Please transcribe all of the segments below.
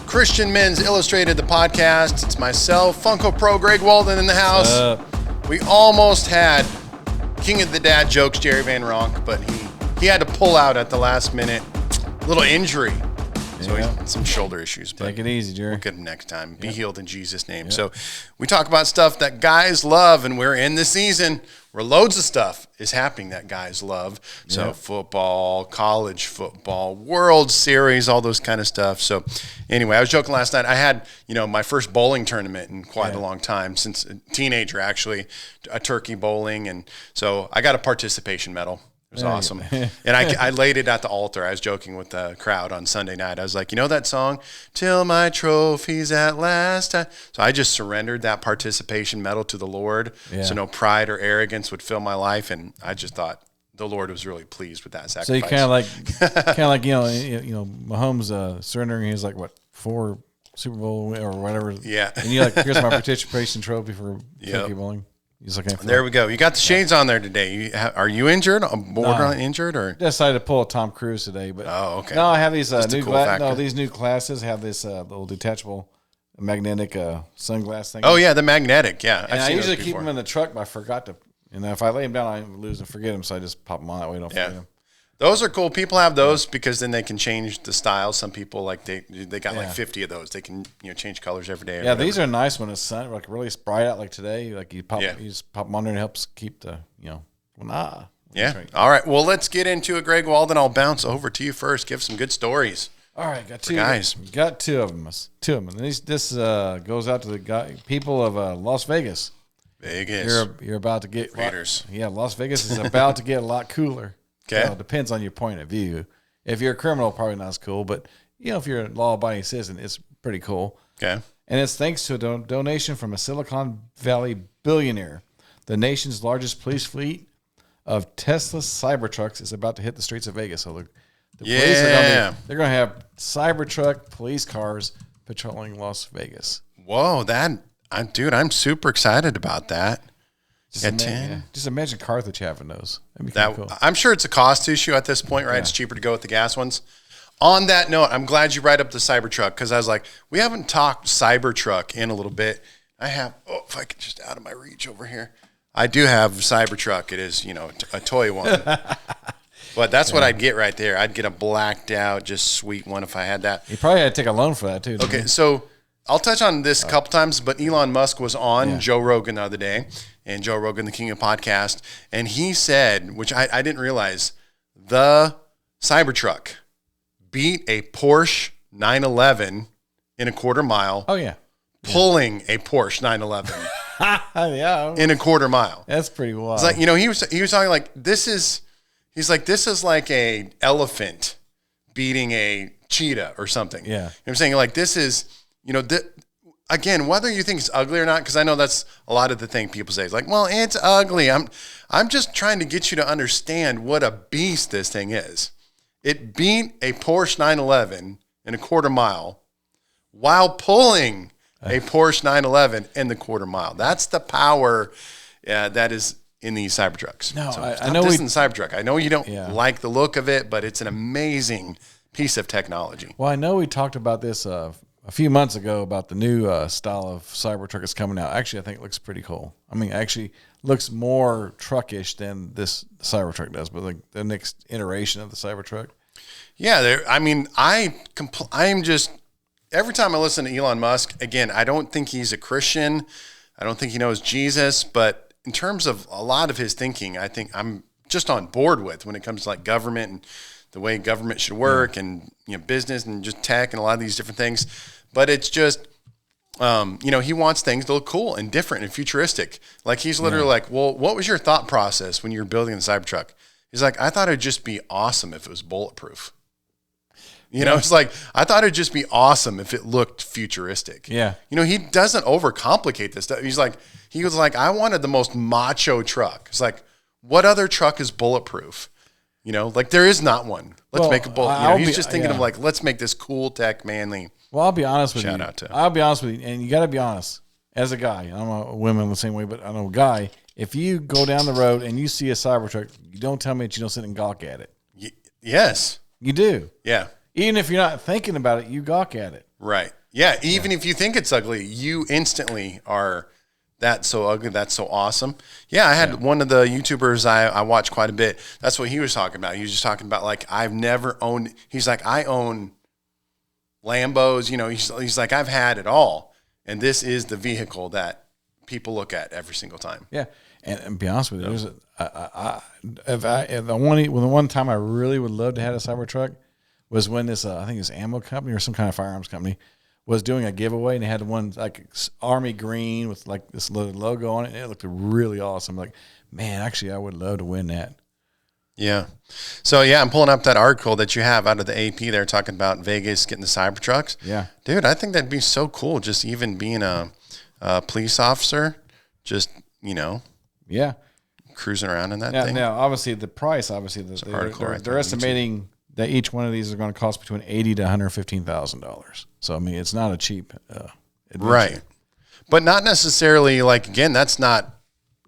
Christian Men's Illustrated, the podcast. It's myself, Funko Pro Greg Walden in the house. We almost had King of the Dad jokes, Jerry Van Ronk, but he had to pull out at the last minute. Little injury. So he had some shoulder issues. But take it easy, Jerry. We'll get him next time. Be healed in Jesus' name. So we talk about stuff that guys love, and we're in the season where loads of stuff is happening that guys love. So football, college football, World Series, all those kind of stuff. So anyway, I was joking last night. I had, my first bowling tournament in quite a long time, since a teenager actually, a turkey bowling. And so I got a participation medal. It was awesome. And I laid it at the altar. I was joking with the crowd on Sunday night. I was like, that song, Till My Trophies at Last. So I just surrendered that participation medal to the Lord. Yeah. So no pride or arrogance would fill my life. And I just thought the Lord was really pleased with that sacrifice. So you kind of like, Mahomes surrendering his 4 Super Bowl or whatever. Yeah. And you here's my participation trophy for turkey bowling. There we go. You got the shades on there today. Are you injured? Borderline injured, or decided to pull a Tom Cruise today? But okay. No, I have these these new glasses have this little detachable magnetic sunglass thing. Oh yeah, the magnetic. Yeah, and I usually keep them in the truck, but I forgot to. And if I lay them down, I lose and forget them. So I just pop them on that way. Don't forget them. Those are cool. People have those because then they can change the style. Some people they got 50 of those. They can change colors every day. These are nice when it's sun really bright out like today. You just pop them on there and it helps keep the Yeah. All right. Well, let's get into it, Greg Walden. I'll bounce over to you first. Give some good stories. All right, got two guys. Got two of them. And this goes out to the people of Las Vegas. You're about to get Raiders. Las Vegas is about to get a lot cooler. Okay. It depends on your point of view. If you're a criminal, probably not as cool. But, if you're a law-abiding citizen, it's pretty cool. Okay. And it's thanks to a donation from a Silicon Valley billionaire. The nation's largest police fleet of Tesla Cybertrucks is about to hit the streets of Vegas. So the police are going to have Cybertruck police cars patrolling Las Vegas. Whoa, I'm super excited about that. Just imagine Carthage having those. That'd be cool. I'm sure it's a cost issue at this point, right? Yeah. It's cheaper to go with the gas ones. On that note, I'm glad you brought up the Cybertruck because I was like, we haven't talked Cybertruck in a little bit. I have, if I could just out of my reach over here. I do have Cybertruck. It is, a toy one. But that's what I'd get right there. I'd get a blacked out, just sweet one if I had that. You probably had to take a loan for that too. Okay, so I'll touch on this a couple times, but Elon Musk was on Joe Rogan the other day. And Joe Rogan, the King of Podcast, and he said, which I didn't realize, the Cybertruck beat a Porsche 911 in a quarter mile. Oh, yeah. Pulling a Porsche 911 in a quarter mile. That's pretty wild. It's like, he was talking like, this is like a elephant beating a cheetah or something. Yeah. You know what I'm saying? Like, this is, again, whether you think it's ugly or not, because I know that's a lot of the thing people say. It's like, well, it's ugly. I'm just trying to get you to understand what a beast this thing is. It beat a Porsche 911 in a quarter mile while pulling a Porsche 911 in the quarter mile. That's the power that is in these Cybertrucks. No, so I know this is the Cybertruck. I know you don't like the look of it, but it's an amazing piece of technology. Well, I know we talked about this a few months ago about the new style of Cybertruck that's coming out. Actually, I think it looks pretty cool. I mean, actually looks more truckish than this Cybertruck does, but the next iteration of the Cybertruck. Yeah, I'm just, every time I listen to Elon Musk, again, I don't think he's a Christian. I don't think he knows Jesus, but in terms of a lot of his thinking, I think I'm just on board with when it comes to government and the way government should work and business and just tech and a lot of these different things. But it's just, he wants things to look cool and different and futuristic. Like he's literally like, well, what was your thought process when you were building the Cybertruck? He's like, I thought it'd just be awesome if it was bulletproof. It's like, I thought it'd just be awesome if it looked futuristic. Yeah. He doesn't overcomplicate this stuff. He was like, I wanted the most macho truck. It's like, what other truck is bulletproof? There is not one. Let's make a bullet. He's just thinking of let's make this cool tech manly. Well, I'll be honest with you. I'll be honest with you, and you got to be honest. As a guy, I'm a woman the same way, but I'm a guy. If you go down the road and you see a Cybertruck, you don't tell me that you don't sit and gawk at it. Yes. You do. Yeah. Even if you're not thinking about it, you gawk at it. Right. Yeah. Even if you think it's ugly, you instantly are, that's so ugly. That's so awesome. Yeah. I had one of the YouTubers I watch quite a bit. That's what he was talking about. He was just talking about like, I've never owned, he's like, I own Lambos, you know, he's like, I've had it all. And this is the vehicle that people look at every single time. Yeah. And to be honest with you, the one time I really would love to have a Cybertruck was when this, I think it was ammo company or some kind of firearms company was doing a giveaway, and they had one like army green with like this little logo on it, and it looked really awesome. Like, man, actually, I would love to win that. Yeah. So, yeah, I'm pulling up that article that you have out of the AP there talking about Vegas getting the Cybertrucks. Yeah. Dude, I think that'd be so cool, just even being a police officer, just, you know. Yeah. Cruising around in that thing. Now, obviously, the price, they're estimating that each one of these are going to cost between $80,000 to $115,000. So, I mean, it's not a cheap right. But not necessarily, like, again, that's not,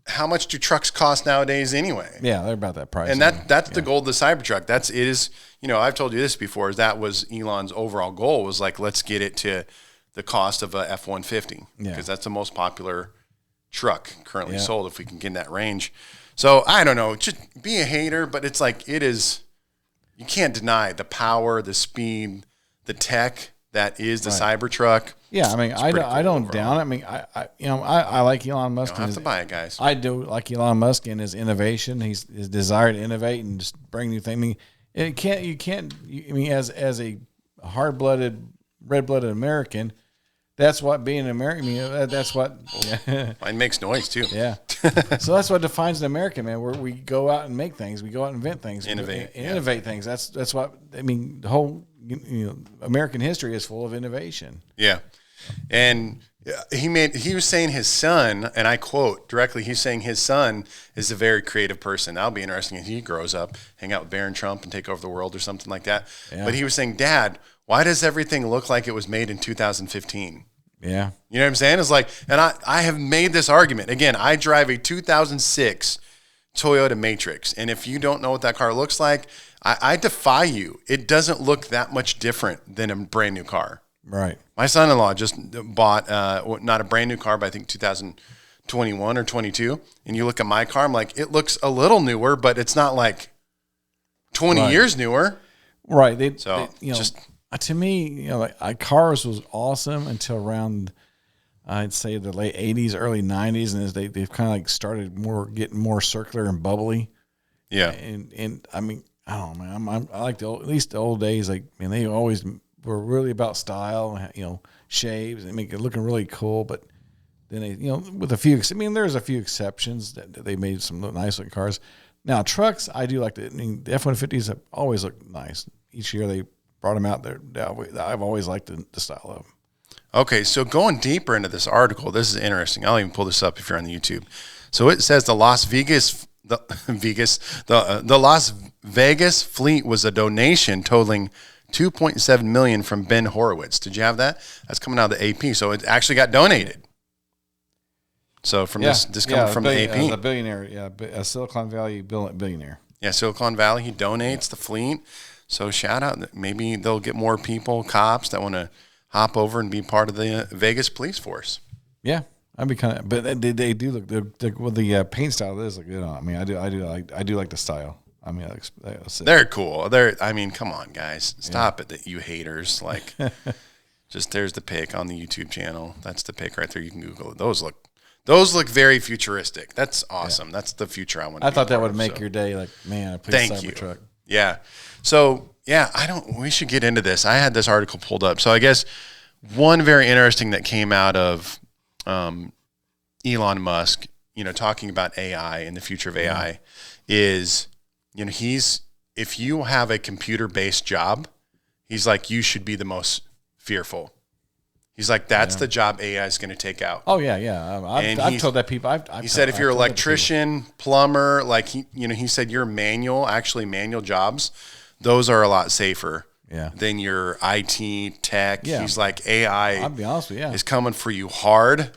how much do trucks cost nowadays anyway? Yeah, they're about that price. And that's the goal of the Cybertruck. It is, you know, I've told you this before, is that was Elon's overall goal, was like, let's get it to the cost of a F-150. Because that's the most popular truck currently sold, if we can get in that range. So, I don't know, just be a hater, but it's like, it is, you can't deny the power, the speed, the tech that is the Cybertruck. Yeah, I mean, I don't down it. I mean, I like Elon Musk. You don't have to buy it, guys. I do like Elon Musk and his innovation. His desire to innovate and just bring new things. I mean, as a hard-blooded, red-blooded American, that's what being an American. I mean, that's what. Yeah. Mine makes noise too. Yeah. So that's what defines an American, man. Where we go out and make things, we go out and invent things, innovate things. That's what I mean. The whole American history is full of innovation. Yeah, and he was saying his son, and I quote directly. He's saying his son is a very creative person. That'll be interesting if he grows up, hang out with Barron Trump, and take over the world or something like that. Yeah. But he was saying, Dad, why does everything look like it was made in 2015? Yeah. You know what I'm saying? It's like, and I have made this argument. Again, I drive a 2006 Toyota Matrix. And if you don't know what that car looks like, I defy you. It doesn't look that much different than a brand new car. Right. My son-in-law just bought, not a brand new car, but I think 2021 or 22. And you look at my car, I'm like, it looks a little newer, but it's not like 20 years newer. Right. To me, like cars was awesome until around, I'd say the late 80s, early 90s, and as they've kind of like started getting more circular and bubbly. Yeah. And I mean, I don't know, man. I like at least the old days. Like, man, they always were really about style, shapes and make it looking really cool. But then they, with a few, there's a few exceptions that they made some nice looking cars. Now trucks, I do like the F-150s have always looked nice. Each year they brought them out there. I've always liked the style of them. Okay, so going deeper into this article, this is interesting. I'll even pull this up if you're on the YouTube. So it says the Las Vegas fleet was a donation totaling $2.7 million from Ben Horowitz. Did you have that? That's coming out of the AP. So it actually got donated. So from this coming from the AP, a billionaire, a Silicon Valley billionaire. Yeah, Silicon Valley. He donates the fleet. So shout out. Maybe they'll get more people, cops that want to hop over and be part of the Vegas police force. Yeah, I'd be kind of. But they do look. The paint style does look good on. I mean, I do like the style. I mean, they're cool. Come on, guys, stop it, that you haters. Like, just there's the pic on the YouTube channel. That's the pic right there. You can Google it. Those look very futuristic. That's awesome. Yeah. That's the future I want. I thought that would make your day. Like, man, a police Cybertruck. Yeah. So yeah, we should get into this. I had this article pulled up. So I guess one very interesting that came out of Elon Musk, talking about AI and the future of AI is, if you have a computer-based job, he's like, you should be the most fearful. He's like, that's the job AI is going to take out. Oh yeah. I've told that people. He said, if you're an electrician, plumber, like he said, your manual jobs, those are a lot safer than your IT tech. Yeah. He's like, AI I'll be honest with you, is coming for you hard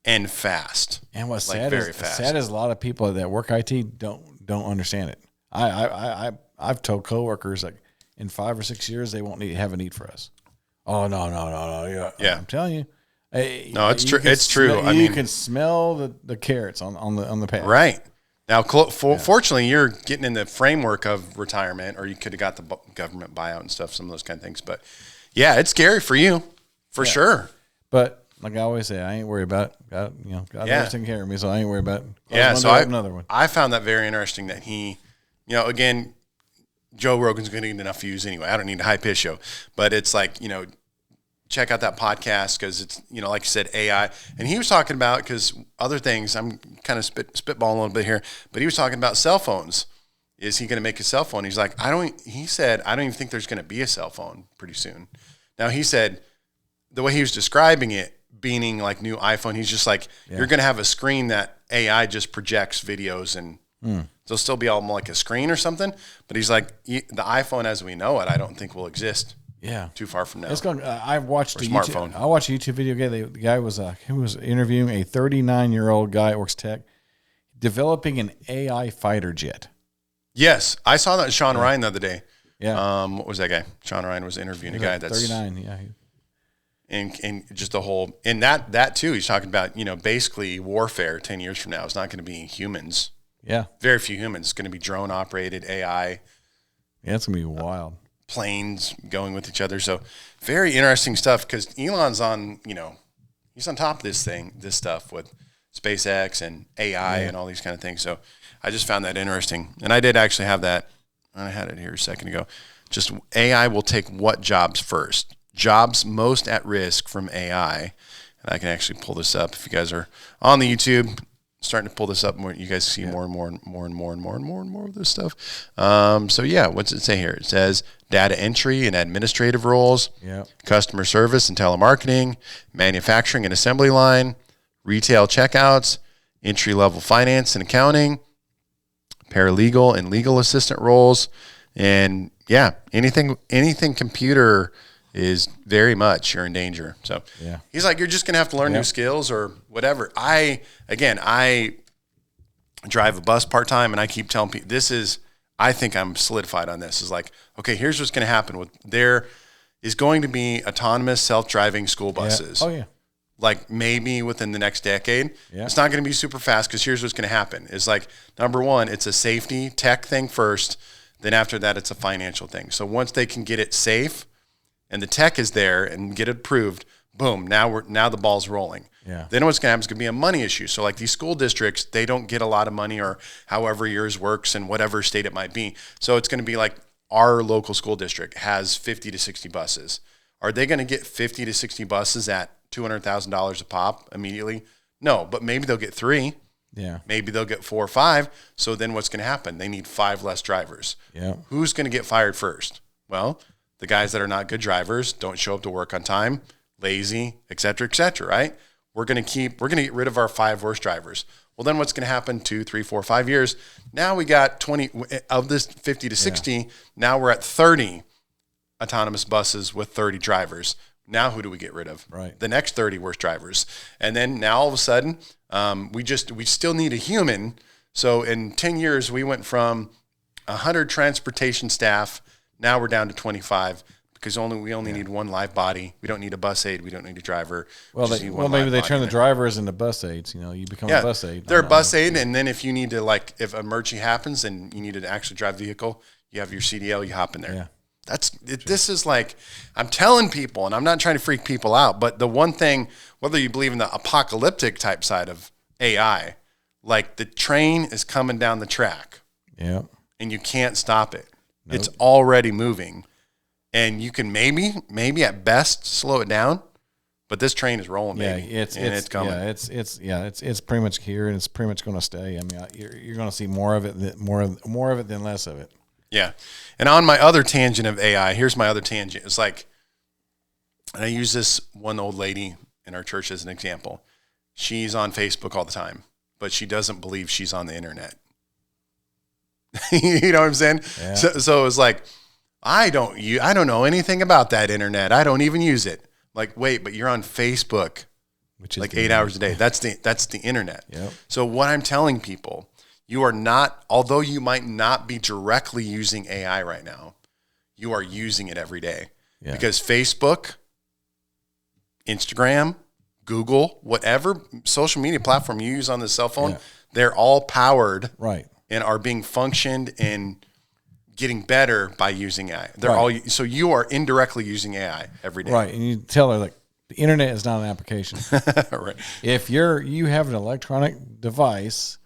and fast. And what's sad is a lot of people that work IT don't understand it. I've told coworkers, like, in 5 or 6 years, they won't have a need for us. Oh, no. Yeah. I'm telling you. No, it's true. It's true. I mean, you can smell the carrots on the path. Right. Now, fortunately, you're getting in the framework of retirement, or you could have got the government buyout and stuff, some of those kind of things. But yeah, it's scary for you, for sure. But like I always say, I ain't worried about it. God always taking care of me, so I ain't worried about it. So another one. I found that very interesting that he, again, Joe Rogan's going to get enough views anyway. I don't need to hype his show, but it's like, check out that podcast because it's, like you said, AI. And he was talking about, because other things, I'm kind of spitballing a little bit here, but he was talking about cell phones. Is he going to make a cell phone? He's like, he said, I don't even think there's going to be a cell phone pretty soon. Now, he said, the way he was describing it, being like new iPhone, he's just like, you're going to have a screen that AI just projects videos and they'll still be all like a screen or something. But he's like, the iPhone as we know it, I don't think will exist. Yeah, too far from now. It's going. I watched a smartphone. I watched a YouTube video. The guy was interviewing a 39-year-old guy at Works Tech, developing an AI fighter jet. Yes, I saw that with Sean Ryan the other day. Yeah. What was that guy? Sean Ryan was interviewing a guy that's 39. Yeah. And just the whole, and that too, he's talking about, basically warfare 10 years from now is not going to be humans. Yeah. Very few humans. It's going to be drone operated AI. Yeah, it's going to be wild. Planes going with each other. So very interesting stuff because Elon's on, he's on top of this stuff with SpaceX and AI and all these kind of things. So I just found that interesting. And I did actually have that. I had it here a second ago. Just AI will take what jobs first? Jobs most at risk from AI. And I can actually pull this up if you guys are on the YouTube. Starting to pull this up more. You guys see more and more of this stuff. So yeah, what's it say here? It says data entry and administrative roles, customer service and telemarketing, manufacturing and assembly line, retail checkouts, entry-level finance and accounting, paralegal and legal assistant roles, and anything computer is very much you're in danger. So he's like, you're just going to have to learn new skills or whatever. I drive a bus part-time and I keep telling people I think I'm solidified on this. Is like, okay, here's what's going to happen there is going to be autonomous self-driving school buses. Yeah. Oh yeah. Like maybe within the next decade. Yeah. It's not going to be super fast because here's what's going to happen. It's like, number one, it's a safety tech thing first. Then after that, it's a financial thing. So once they can get it safe, and the tech is there and get it approved, boom, now the ball's rolling. Yeah. Then what's going to happen is going to be a money issue. So like these school districts, they don't get a lot of money or however yours works in whatever state it might be. So it's going to be like our local school district has 50 to 60 buses. Are they going to get 50 to 60 buses at $200,000 a pop immediately? No, but maybe they'll get 3. Yeah. Maybe they'll get 4 or 5. So then what's going to happen? They need 5 less drivers. Yeah. Who's going to get fired first? Well, the guys that are not good drivers, don't show up to work on time, lazy, et cetera, right? We're going to get rid of our 5 worst drivers. Well, then what's going to happen 2, 3, 4, 5 years? Now we got 20 of this 50 to 60. Yeah. Now we're at 30 autonomous buses with 30 drivers. Now who do we get rid of? Right. The next 30 worst drivers. And then now all of a sudden, we still need a human. So in 10 years, we went from 100 transportation staff. Now we're down to 25 because we only need one live body. We don't need a bus aid. We don't need a driver. Well, maybe they turn the drivers into bus aids. You become a bus aid. They're a bus aid, and then if you need to, if an emergency happens and you need to actually drive a vehicle, you have your CDL, you hop in there. Yeah. This is like, I'm telling people, and I'm not trying to freak people out, but the one thing, whether you believe in the apocalyptic type side of AI, like the train is coming down the track. Yeah. And you can't stop it. Nope. It's already moving, and you can maybe at best slow it down, but this train is rolling, baby. Yeah, it's coming. Yeah, it's pretty much here, and it's pretty much going to stay. I mean, you're going to see more of it, more of it than less of it. Yeah, and on my other tangent of AI, here's my other tangent. It's like, and I use this one old lady in our church as an example. She's on Facebook all the time, but she doesn't believe she's on the internet. You know what I'm saying? Yeah. So it's like, I don't know anything about that internet. I don't even use it. Like, wait, but you're on Facebook, which is like 8 hours a day. That's the internet. Yep. So what I'm telling people, you are not, although you might not be directly using AI right now, you are using it every day. Yeah. Because Facebook, Instagram, Google, whatever social media platform you use on the cell phone, they're all powered and are being functioned and getting better by using AI. They're all, so you are indirectly using AI every day. Right. And you tell her, like, the internet is not an application. Right. If you have an electronic device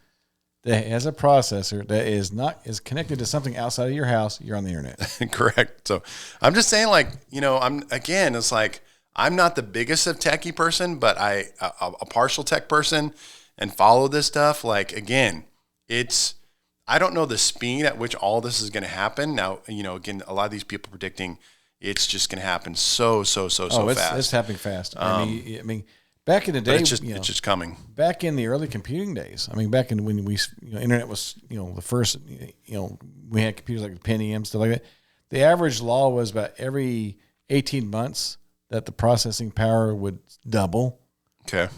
that has a processor that is connected to something outside of your house, you're on the internet. Correct. So I'm just saying, like, it's like, I'm not the biggest of techie person, but a partial tech person and follow this stuff. Like, again, I don't know the speed at which all this is going to happen. Now, again, a lot of these people predicting it's just going to happen so fast. It's happening fast. I mean, back in the day, it's just coming. Back in the early computing days, I mean, back in when we, internet was, the first, we had computers like the Pentium, stuff like that. The average law was about every 18 months that the processing power would double. Okay.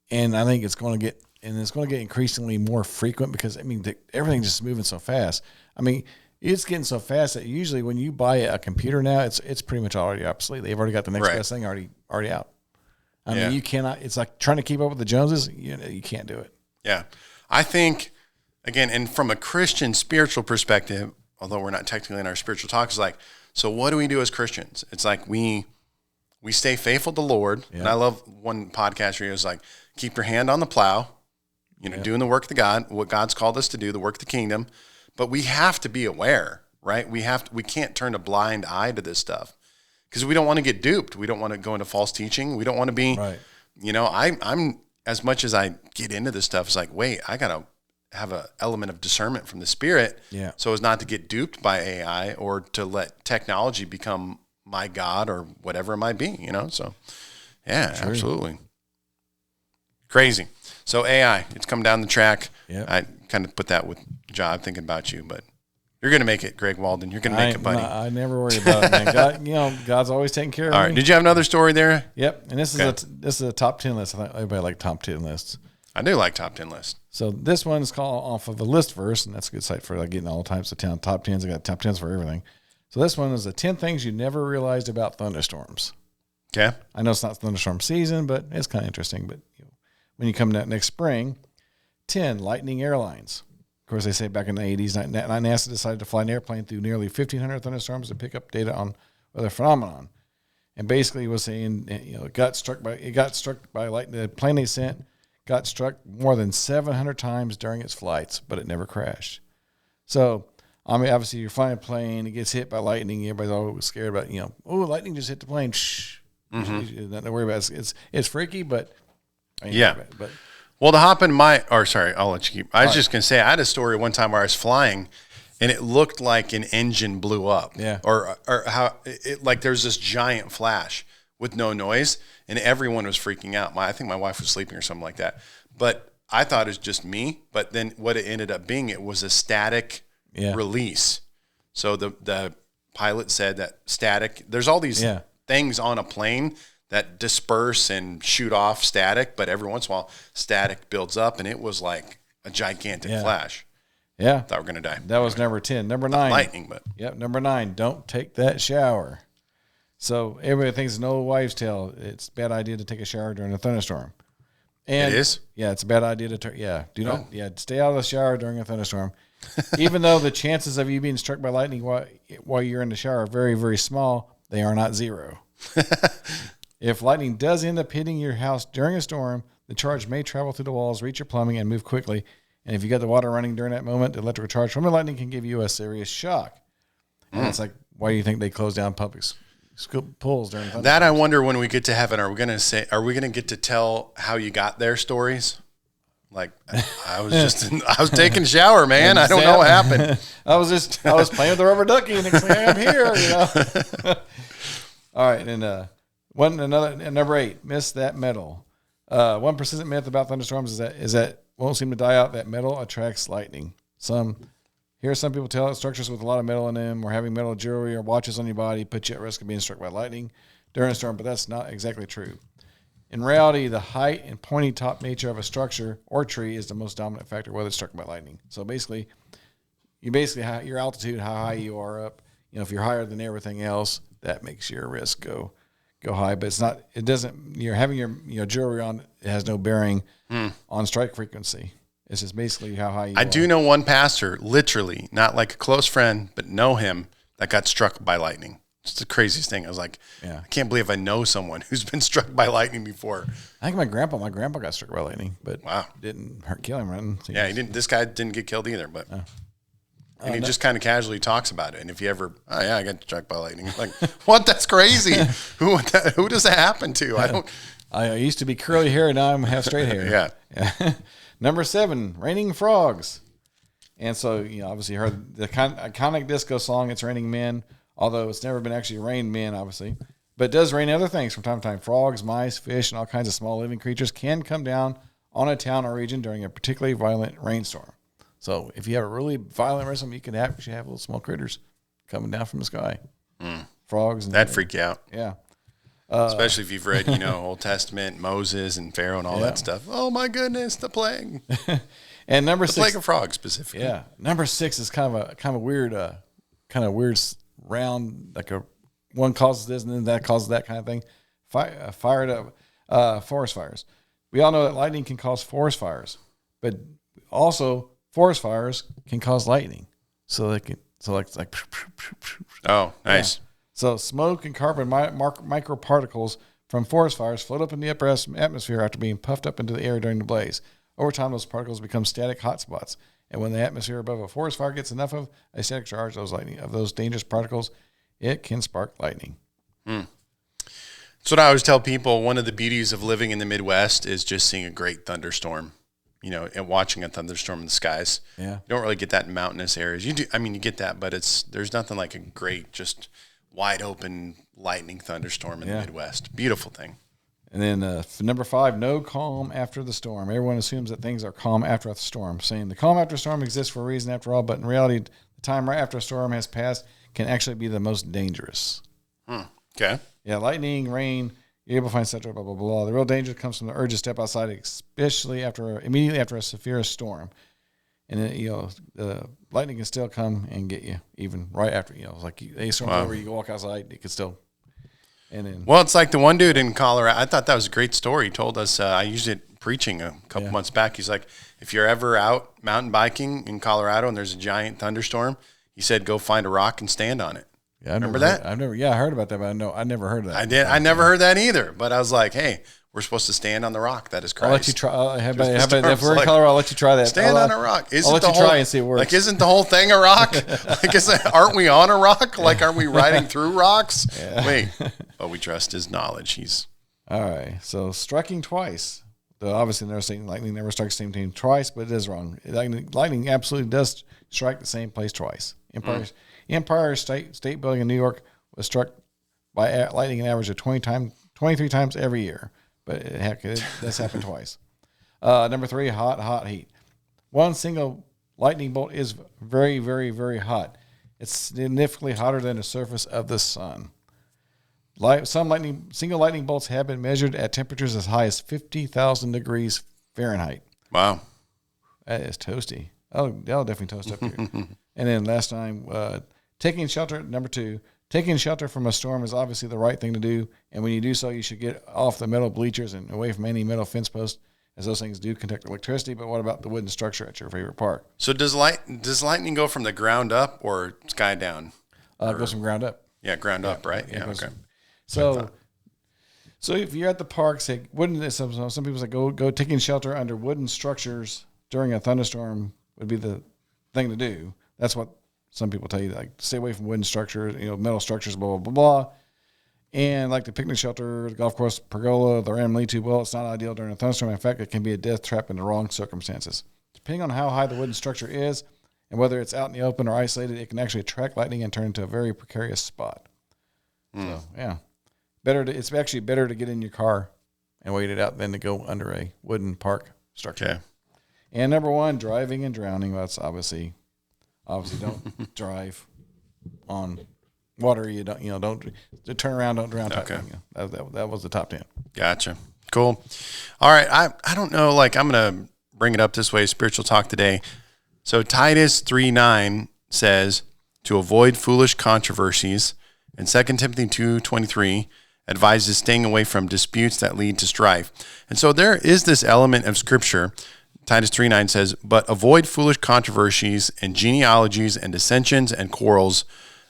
And I think it's going to get increasingly more frequent because, I mean, everything's just moving so fast. I mean, it's getting so fast that usually when you buy a computer now, it's pretty much already obsolete. They've already got the next best thing already out. I mean, you cannot. It's like trying to keep up with the Joneses. You can't do it. Yeah, I think again, and from a Christian spiritual perspective, although we're not technically in our spiritual talk, it's like, so what do we do as Christians? It's like we stay faithful to the Lord. Yeah. And I love one podcast where it was like, keep your hand on the plow, doing the work of God, what God's called us to do, the work of the kingdom. But we have to be aware, right? We can't turn a blind eye to this stuff because we don't want to get duped. We don't want to go into false teaching. We don't want to be, I'm as much as I get into this stuff, it's like, wait, I got to have an element of discernment from the Spirit. Yeah. So as not to get duped by AI or to let technology become my God or whatever it might be, So yeah, sure. Absolutely. Crazy. So AI, it's come down the track. Yeah. I kind of put that with John thinking about you, but you're going to make it, Greg Walden. You're going to make it, buddy. I never worry about it, man. God, God's always taking care of me. All right. Did you have another story there? Yep. And this is a top 10 list. I think everybody like top 10 lists. I do like top 10 lists. So this one's called off of a list verse, and that's a good site for like getting all types of top 10s. I got top 10s for everything. So this one is the 10 things you never realized about thunderstorms. Okay. I know it's not thunderstorm season, but it's kind of interesting. But when you come next spring, 10 lightning airlines. Of course, they say back in the 80s, NASA decided to fly an airplane through nearly 1,500 thunderstorms to pick up data on weather phenomenon. And basically, it was saying it got struck by lightning. The plane they sent got struck more than 700 times during its flights, but it never crashed. So, I mean, obviously, you're flying a plane, it gets hit by lightning. Everybody's always scared about, lightning just hit the plane. Shh. Mm-hmm. Nothing to worry about. It's freaky, but But well, to hop in I'll let you keep. I was just gonna say I had a story one time where I was flying, and it looked like an engine blew up. Yeah. Or how it like there's this giant flash with no noise, and everyone was freaking out. I think my wife was sleeping or something like that. But I thought it was just me. But then what it ended up being, it was a static release. So the pilot said that static. There's all these things on a plane that disperse and shoot off static, but every once in a while, static builds up, and it was like a gigantic flash. Yeah. Thought we were going to die. That was number 10. Number 9. Not lightning, but. Yep, number 9, don't take that shower. So everybody thinks it's an old wives' tale. It's a bad idea to take a shower during a thunderstorm. And it is? Yeah, it's a bad idea to stay out of the shower during a thunderstorm. Even though the chances of you being struck by lightning while you're in the shower are very, very small, they are not zero. If lightning does end up hitting your house during a storm, the charge may travel through the walls, reach your plumbing, and move quickly. And if you got the water running during that moment, the electrical charge from the lightning can give you a serious shock. And it's like, why do you think they close down public pools during thunderstorms? That I wonder when we get to heaven, are we going to get to tell how you got there stories? Like I was taking a shower, man. I don't know what happened. I was playing with the rubber ducky, and next thing I'm here, All right, and number 8, miss that metal. One persistent myth about thunderstorms is that won't seem to die out. That metal attracts lightning. Some people tell it structures with a lot of metal in them, or having metal jewelry or watches on your body put you at risk of being struck by lightning during a storm, but that's not exactly true. In reality, the height and pointy top nature of a structure or tree is the most dominant factor whether it's struck by lightning. So basically, your altitude, how high you are up, if you're higher than everything else, that makes your risk go high. But it's not. It doesn't. You're having your jewelry on. It has no bearing on strike frequency. It's just basically how high you are. I do know one pastor, literally, not like a close friend, but know him, that got struck by lightning. It's the craziest thing. I was like, I can't believe I know someone who's been struck by lightning before. I think my grandpa got struck by lightning, but didn't kill him. Right? Yeah, he didn't. This guy didn't get killed either, but and he just kind of casually talks about it. And if you ever, I got struck by lightning. Like, what? That's crazy. Who does that happen to? I used to be curly hair, and now I'm have straight hair. Yeah. Number 7, Raining Frogs. And so, obviously you heard the iconic disco song, It's Raining Men, although it's never been actually rained men, obviously. But it does rain other things from time to time. Frogs, mice, fish, and all kinds of small living creatures can come down on a town or region during a particularly violent rainstorm. So if you have a really violent rainstorm, you can actually have little small critters coming down from the sky. Frogs. That'd freak you out. Yeah. Especially if you've read, Old Testament, Moses and Pharaoh and all that stuff. Oh my goodness, the plague. And number 6, plague of frogs specifically. Yeah, number 6 is kind of weird round, like one causes this and then that causes that kind of thing. Forest fires. We all know that lightning can cause forest fires, but also forest fires can cause lightning. So like. Oh, nice. Yeah. So smoke and carbon microparticles from forest fires float up in the upper atmosphere after being puffed up into the air during the blaze. Over time, those particles become static hotspots. And when the atmosphere above a forest fire gets enough of a static charge of those dangerous particles, it can spark lightning. That's what I always tell people. One of the beauties of living in the Midwest is just seeing a great thunderstorm, and watching a thunderstorm in the skies. Yeah. You don't really get that in mountainous areas. You do. I mean, you get that, but there's nothing like a great, just wide open lightning thunderstorm in the Midwest. Beautiful thing. And then number 5, no calm after the storm. Everyone assumes that things are calm after a storm, saying the calm after a storm exists for a reason after all, but in reality, the time right after a storm has passed can actually be the most dangerous. Okay. Yeah, lightning, rain, you're able to find such, blah, blah, blah. The real danger comes from the urge to step outside, especially immediately after a severe storm. And then, the lightning can still come and get you even right after, like a storm over, you go walk outside, it could still. And then, well, it's like the one dude in Colorado. I thought that was a great story. He told us, I used it preaching a couple months back. He's like, if you're ever out mountain biking in Colorado and there's a giant thunderstorm, he said, go find a rock and stand on it. Yeah, Remember that? I heard about that, but I never heard of that. I did. I never heard that either. But I was like, hey, we're supposed to stand on the rock. That is Christ. I'll let you try. How about if we're in Colorado, I'll let you try that. Stand on a rock. I'll let you try and see if it works. Like, isn't the whole thing a rock? Aren't we on a rock? Like, aren't we riding through rocks? Yeah. Wait. But we trust his knowledge. All right. So striking twice. Obviously, lightning never strikes the same team twice, but it is wrong. Lightning absolutely does strike the same place twice. Empire State Building in New York was struck by lightning an average of 23 times every year. But it does happen twice. Number 3, hot heat. One single lightning bolt is very, very, very hot. It's significantly hotter than the surface of the sun. Some single lightning bolts have been measured at temperatures as high as 50,000 degrees Fahrenheit. Wow. That is toasty. Oh, that'll definitely toast up here. And then last time, taking shelter, number 2, taking shelter from a storm is obviously the right thing to do. And when you do so, you should get off the metal bleachers and away from any metal fence posts, as those things do conduct electricity. But what about the wooden structure at your favorite park? So does lightning go from the ground up or sky down? It goes from ground up. Yeah, ground up, right? Yeah, okay. So if you're at the park, say some people say go taking shelter under wooden structures during a thunderstorm would be the thing to do. That's what some people tell you, like stay away from wooden structures, metal structures, blah, blah, blah, blah. And like the picnic shelter, the golf course, pergola, the ram lead-to, well, it's not ideal during a thunderstorm. In fact, it can be a death trap in the wrong circumstances. Depending on how high the wooden structure is and whether it's out in the open or isolated, it can actually attract lightning and turn into a very precarious spot. So, yeah. It's actually better to get in your car and wait it out than to go under a wooden park structure. Okay. And number 1, driving and drowning. That's obviously don't drive on water. You don't turn around, don't drown. Okay. That was the top 10. Gotcha. Cool. All right. I don't know, I'm going to bring it up this way, spiritual talk today. So Titus 3:9 says, to avoid foolish controversies, and 2 Timothy 2:23 advises staying away from disputes that lead to strife. And so there is this element of Scripture. Titus 3:9 says, but avoid foolish controversies and genealogies and dissensions and quarrels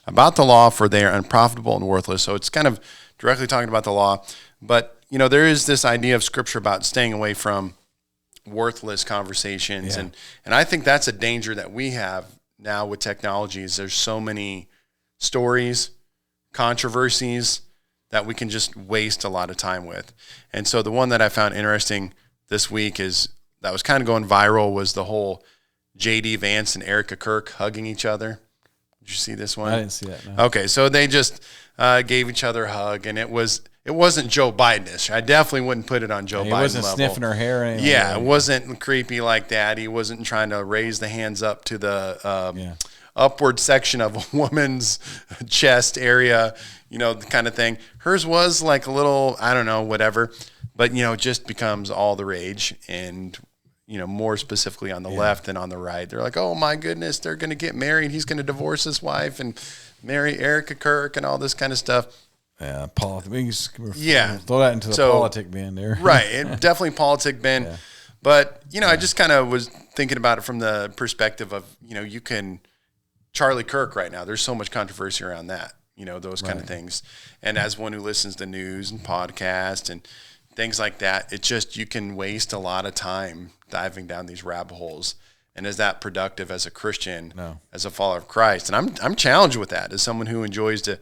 about the law, for they are unprofitable and worthless. So it's kind of directly talking about the law. But, there is this idea of Scripture about staying away from worthless conversations. Yeah. And I think that's a danger that we have now with technologies. There's so many stories, controversies that we can just waste a lot of time with. And so the one that I found interesting this week that was kind of going viral was the whole J.D. Vance and Erika Kirk hugging each other. Did you see this one? I didn't see that. No. Okay, so they just gave each other a hug, and it wasn't Joe Biden-ish. I definitely wouldn't put it on Joe Biden level. He wasn't sniffing her hair or anything. Yeah, it wasn't creepy like that. He wasn't trying to raise the hands up to the upward section of a woman's chest area, the kind of thing. Hers was like a little, I don't know, whatever. But, it just becomes all the rage. And, more specifically on the left than on the right. They're like, oh, my goodness, they're going to get married. He's going to divorce his wife and marry Erika Kirk and all this kind of stuff. Yeah, politics. Yeah. Throw that into the politic bin there. Right. It definitely politic bin. Yeah. But, I just kind of was thinking about it from the perspective of, you can Charlie Kirk right now. There's so much controversy around that, those kind of things. And as one who listens to news and podcasts and things like that, it just, you can waste a lot of time diving down these rabbit holes. And is that productive as a Christian, as a follower of Christ? And I'm challenged with that as someone who enjoys to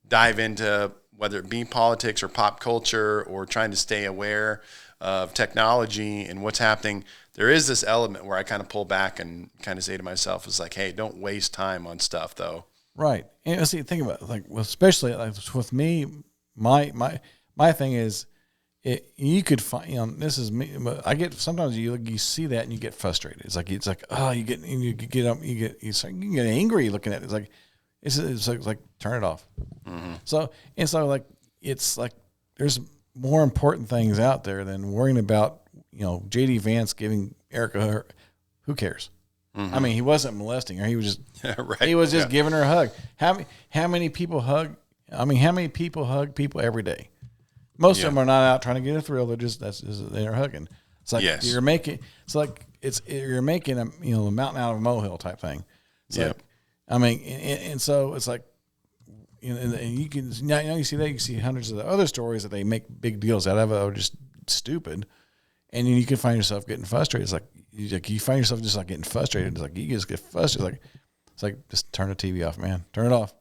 dive into whether it be politics or pop culture or trying to stay aware of technology and what's happening. There is this element where I kind of pull back and kind of say to myself, it's like, hey, don't waste time on stuff though. Right. And see, think about it, like, especially like with me, my thing is, you could find, this is me. I get, sometimes you see that and you get frustrated. It's like, oh, you get angry looking at it. It's like turn it off. Mm-hmm. So it's like there's more important things out there than worrying about, J.D. Vance giving Erika her, who cares? Mm-hmm. I mean, he wasn't molesting her. He was just, right. He was just giving her a hug. How many people hug? I mean, how many people hug people every day? Most of them are not out trying to get a thrill. They're hugging. It's like you're making a mountain out of a molehill type thing. It's like, I mean, and so it's like, and you can now you see that you see hundreds of the other stories that they make big deals out of it, are just stupid, and then you can find yourself getting frustrated. It's like you find yourself just like getting frustrated. It's like you just get frustrated. It's like just turn the TV off, man. Turn it off.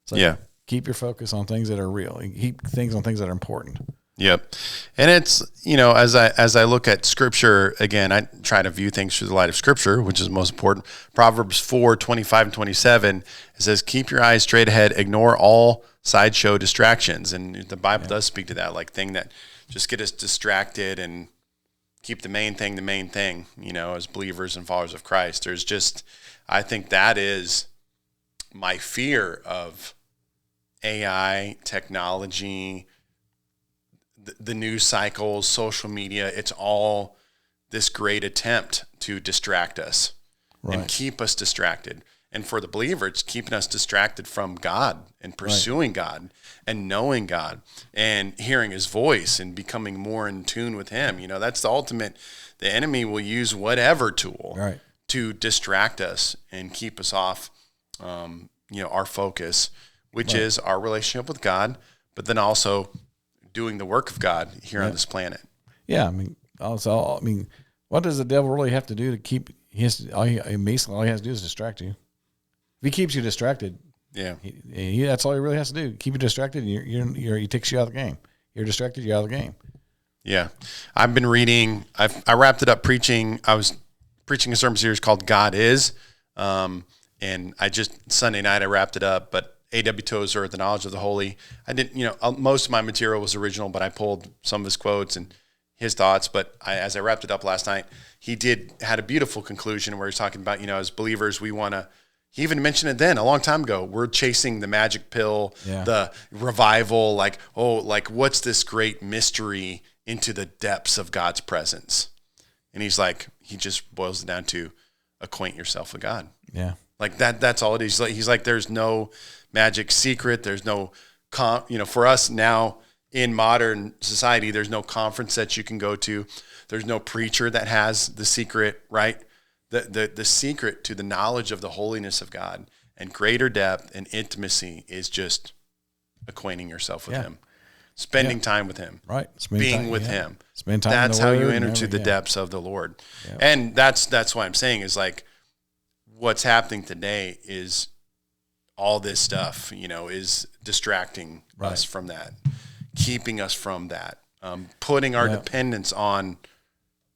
It's like, keep your focus on things that are real. Keep things on things that are important. Yep. And it's, as I look at Scripture, again, I try to view things through the light of Scripture, which is most important. Proverbs 4:25 and 27, it says, keep your eyes straight ahead, ignore all sideshow distractions. And the Bible does speak to that, like thing that just get us distracted and keep the main thing, as believers and followers of Christ. There's just, I think that is my fear of AI, technology, the news cycles, social media. It's all this great attempt to distract us and keep us distracted. And for the believer, it's keeping us distracted from God and pursuing God and knowing God and hearing his voice and becoming more in tune with him. That's the ultimate. The enemy will use whatever tool to distract us and keep us off, our focus, which is our relationship with God, but then also doing the work of God here on this planet. Yeah, I mean, what does the devil really have to do to keep basically all he has to do is distract you. If he keeps you distracted, that's all he really has to do. Keep you distracted, and he takes you out of the game. You're distracted, you're out of the game. Yeah, I've been reading. I wrapped it up preaching. I was preaching a sermon series called God Is, and Sunday night I wrapped it up, but A.W. Tozer, The Knowledge of the Holy. I didn't, most of my material was original, but I pulled some of his quotes and his thoughts. But as I wrapped it up last night, he had a beautiful conclusion where he's talking about, as believers, we want to, he even mentioned it then a long time ago, we're chasing the magic pill, the revival, what's this great mystery into the depths of God's presence? And he's like, he just boils it down to acquaint yourself with God. Yeah. Like that's all it is. He's like, there's no magic secret. There's no, for us now in modern society, there's no conference that you can go to. There's no preacher that has the secret, right? The secret to the knowledge of the holiness of God and greater depth and intimacy is just acquainting yourself with him, spending time with him, right? Being with him. Spend time. That's how you enter to the depths of the Lord. Yeah. And that's what I'm saying is like what's happening today is all this stuff, is distracting us from that, keeping us from that, putting our dependence on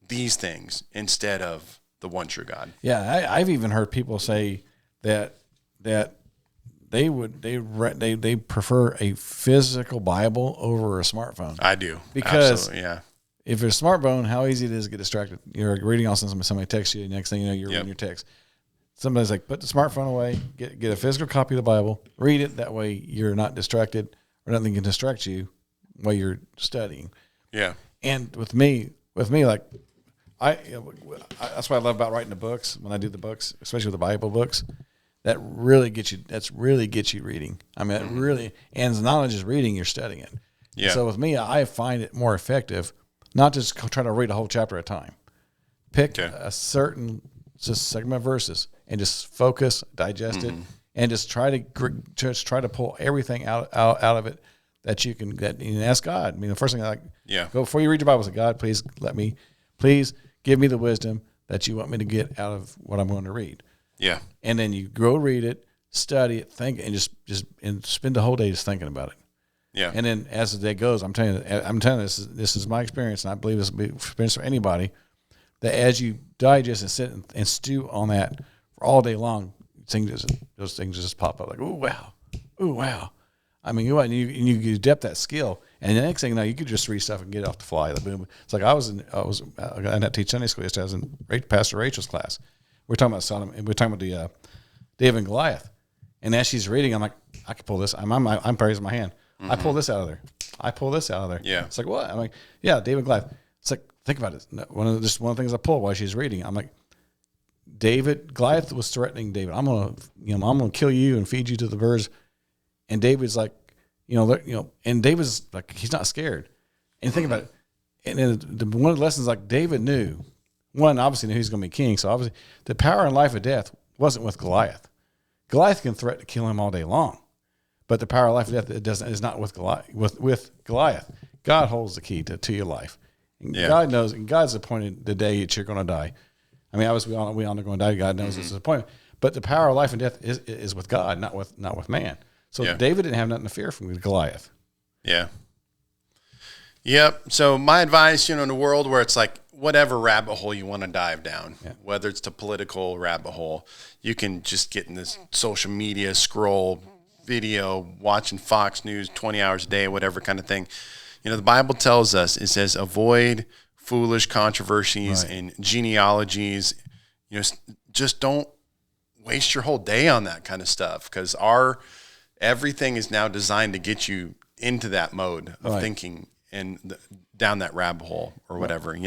these things instead of the one true God. Yeah, I've even heard people say that they prefer a physical Bible over a smartphone. I do. Because absolutely, if it's a smartphone, how easy it is to get distracted. You're reading all of a sudden somebody texts you, next thing you know, you're reading your text. Somebody's like, put the smartphone away, get a physical copy of the Bible, read it. That way you're not distracted or nothing can distract you while you're studying. Yeah. And with me, like, that's what I love about writing the books. When I do the books, especially with the Bible books, that really gets you reading. I mean, it really, and not just reading, you're studying it. Yeah. So with me, I find it more effective, not just try to read a whole chapter at a time. Pick a certain segment of verses and just focus, digest it, and just try to pull everything out of it that you can get and ask God. I mean, the first thing go before you read your Bible, say, God, please give me the wisdom that you want me to get out of what I'm going to read. Yeah. And then you go read it, study it, think, and just spend the whole day just thinking about it. Yeah. And then as the day goes, I'm telling you this is my experience, and I believe this will be experience for anybody, that as you digest and sit and stew on that for all day long, those things just pop up like, ooh wow. I mean, you depth that skill, and the next thing you know, you could just read stuff and get it off the fly. Boom. It's like I had to teach Sunday school yesterday. I was in Pastor Rachel's class. We're talking about Sodom, and we're talking about the David and Goliath. And as she's reading, I'm like, I can pull this. I'm raising my hand. I pull this out of there. I pull this out of there. Yeah. It's like, what? I'm like, yeah, David and Goliath. It's like, think about it. One of the things I pull while she's reading. I'm like, Goliath was threatening David. I'm gonna kill you and feed you to the birds. And David's like, and David's like, he's not scared. And think about it. And then one of the lessons, like David knew, obviously knew he was going to be king. So obviously the power and life of death wasn't with Goliath. Goliath can threaten to kill him all day long, but the power of life and death is not with Goliath. With Goliath, God holds the key to your life. And God knows, and God's appointed the day that you're going to die. I mean, we all are going to die. God knows this is appointment. But the power of life and death is with God, not with man. So David didn't have nothing to fear from Goliath. Yeah. Yep. So my advice, in a world where it's like whatever rabbit hole you want to dive down, whether it's the political rabbit hole, you can just get in this social media, scroll, video, watching Fox News 20 hours a day, whatever kind of thing. The Bible tells us, it says, avoid foolish controversies and genealogies. Just don't waste your whole day on that kind of stuff, because everything is now designed to get you into that mode of thinking and down that rabbit hole or whatever,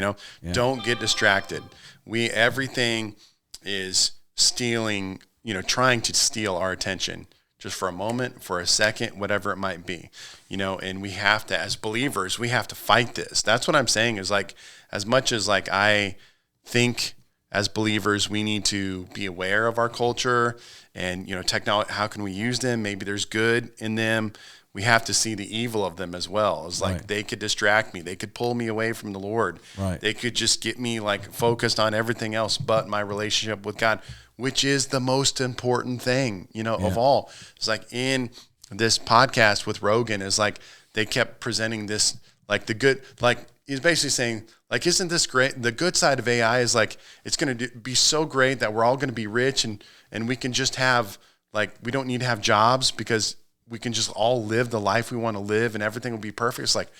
Don't get distracted. Everything is stealing, trying to steal our attention just for a moment, for a second, whatever it might be, and we have to, as believers, we have to fight this. That's what I'm saying is like, as much as like, I think as believers, we need to be aware of our culture and, technology, how can we use them? Maybe there's good in them. We have to see the evil of them as well. It's like they could distract me. They could pull me away from the Lord. Right. They could just get me like focused on everything else but my relationship with God, which is the most important thing, of all. It's like in this podcast with Rogan is like, they kept presenting this, like the good, like he's basically saying, like, isn't this great? The good side of AI is like, it's going to be so great that we're all going to be rich and we can just have, like, we don't need to have jobs because we can just all live the life we want to live and everything will be perfect. It's like,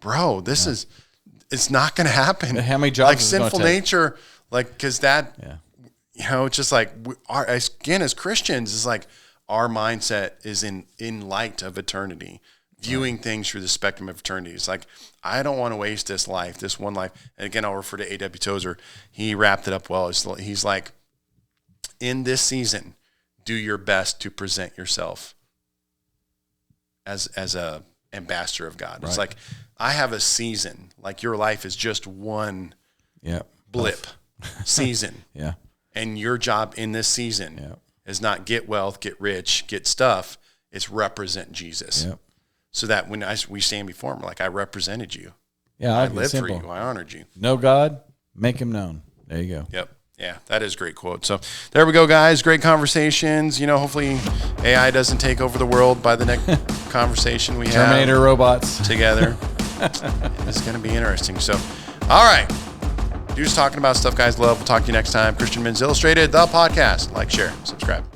bro, it's not going to happen. How many jobs? Like sinful nature, like, cause that, it's just like again, as Christians, it's like our mindset is in light of eternity. Viewing things through the spectrum of eternity. It's like, I don't want to waste this one life. And again, I'll refer to A.W. Tozer. He wrapped it up well. He's like, in this season, do your best to present yourself as a ambassador of God. It's like, I have a season. Like, your life is just one blip season. Yeah. And your job in this season is not get wealth, get rich, get stuff. It's represent Jesus. Yep. So that when we stand before him, like, I represented you. Yeah, I lived for you. I honored you. Know God, make him known. There you go. Yep. Yeah, that is a great quote. So there we go, guys. Great conversations. Hopefully AI doesn't take over the world by the next conversation we have. Terminator robots. Together. This is going to be interesting. So, all right. Dudes talking about stuff guys love. We'll talk to you next time. Christian Men's Illustrated, the podcast. Like, share, subscribe.